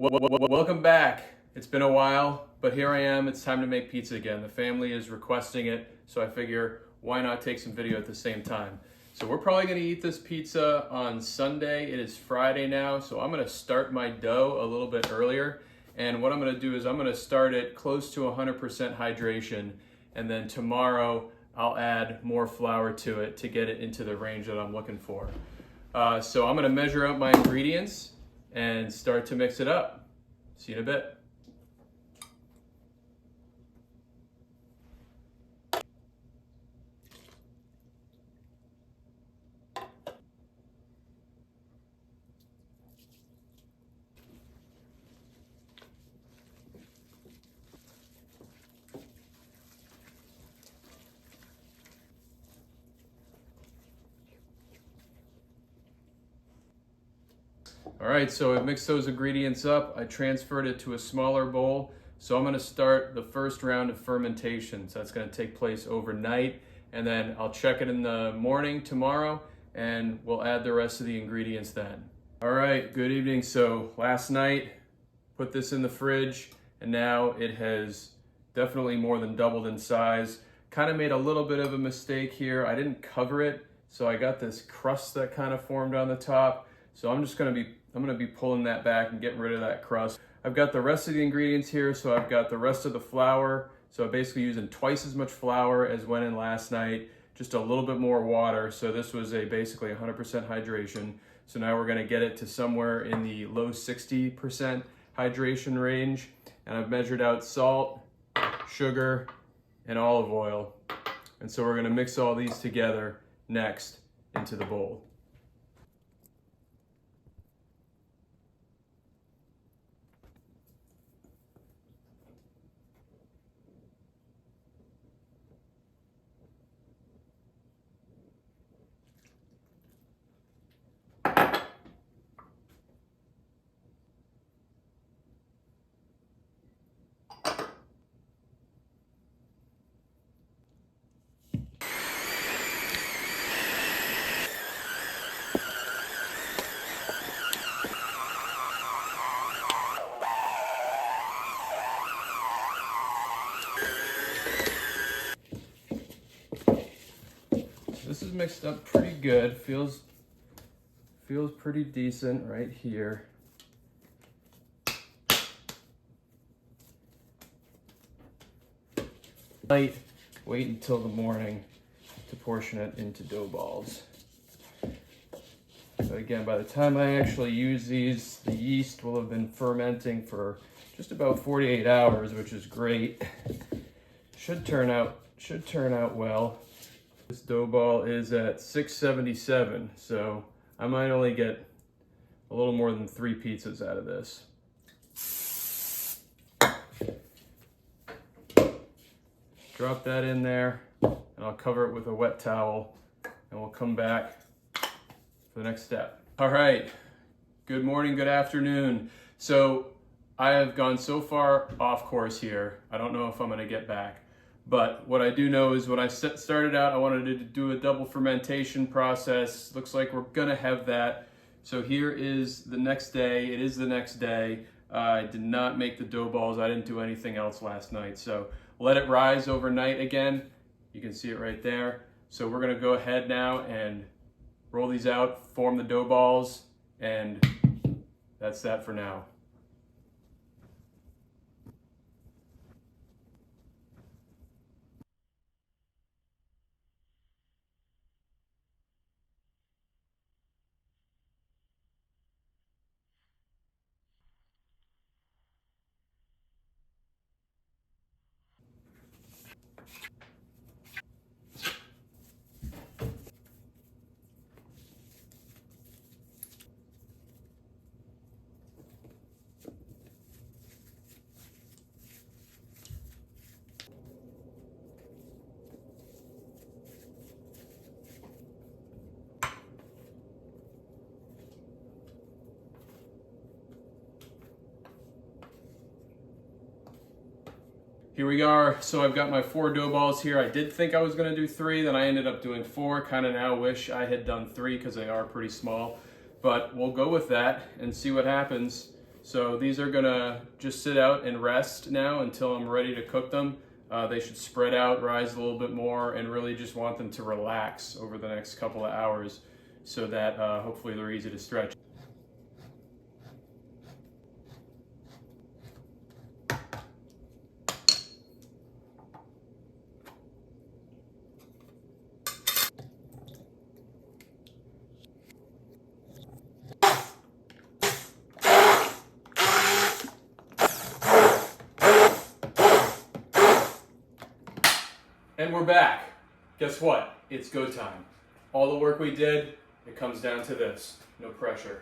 Welcome back. It's been a while, but here I am. It's time to make pizza again. The family is requesting it, so I figure why not take some video at the same time. So we're probably gonna eat this pizza on Sunday. It is Friday now, so I'm gonna start my dough a little bit earlier. And what I'm gonna do is I'm gonna start it close to 100% hydration, and then tomorrow I'll add more flour to it to get it into the range that I'm looking for. So I'm gonna measure out my ingredients and start to mix it up. See you in a bit. All right, so I mixed those ingredients up. I transferred it to a smaller bowl. So I'm gonna start the first round of fermentation. So that's gonna take place overnight, and then I'll check it in the morning tomorrow, and we'll add the rest of the ingredients then. All right, good evening. So last night, put this in the fridge, and now it has definitely more than doubled in size. Kind of made a little bit of a mistake here. I didn't cover it, so I got this crust that kind of formed on the top. So I'm gonna be pulling that back and getting rid of that crust. I've got the rest of the ingredients here, so I've got the rest of the flour. So I'm basically using twice as much flour as went in last night, just a little bit more water. So this was basically 100% hydration. So now we're gonna get it to somewhere in the low 60% hydration range. And I've measured out salt, sugar, and olive oil. And so we're gonna mix all these together next into the bowl. This is mixed up pretty good. Feels pretty decent right here. Wait until the morning to portion it into dough balls. So again, by the time I actually use these, the yeast will have been fermenting for just about 48 hours, which is great. Should turn out well. This dough ball is at 677, so I might only get a little more than 3 pizzas out of this. Drop that in there, and I'll cover it with a wet towel, and we'll come back for the next step. All right, good morning, good afternoon. So I have gone so far off course here, I don't know if I'm gonna get back. But what I do know is when I started out, I wanted to do a double fermentation process. Looks like we're gonna have that. So here is the next day. It is the next day. I did not make the dough balls. I didn't do anything else last night. So let it rise overnight again. You can see it right there. So we're gonna go ahead now and roll these out, form the dough balls, and that's that for now. Here we are. So I've got my 4 dough balls here. I did think I was gonna do 3, then I ended up doing 4. Kind of now wish I had done 3 because they are pretty small. But we'll go with that and see what happens. So these are gonna just sit out and rest now until I'm ready to cook them. They should spread out, rise a little bit more, and really just want them to relax over the next couple of hours so that hopefully they're easy to stretch. And we're back. Guess what? It's go time. All the work we did, it comes down to this. No pressure.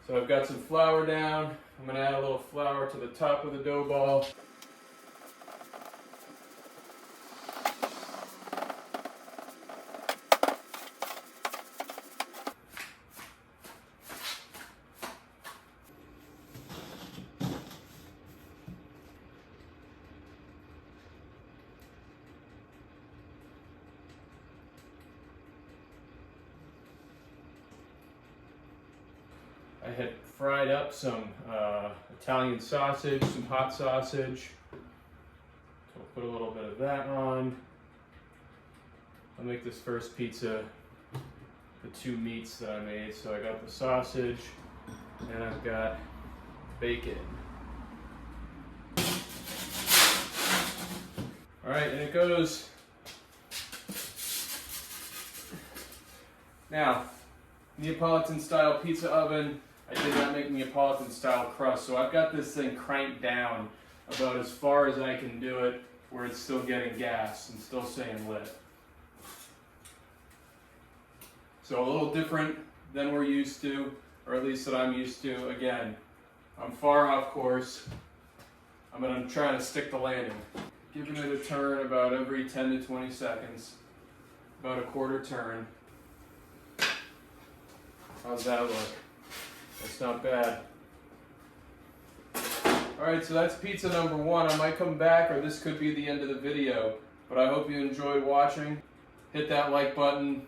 So I've got some flour down. I'm gonna add a little flour to the top of the dough ball. I had fried up some Italian sausage, some hot sausage. So I'll put a little bit of that on. I'll make this first pizza the two meats that I made. So I got the sausage and I've got bacon. All right, and it goes. Now, Neapolitan style pizza oven. I did not make Neapolitan style crust, so I've got this thing cranked down about as far as I can do it where it's still getting gas and still staying lit. So a little different than we're used to, or at least that I'm used to. Again, I'm far off course. I'm gonna try to stick the landing. Giving it a turn about every 10 to 20 seconds, about a quarter turn. How's that look? That's not bad. All right, so that's pizza number one. I might come back, or this could be the end of the video, but I hope you enjoyed watching. Hit that like button,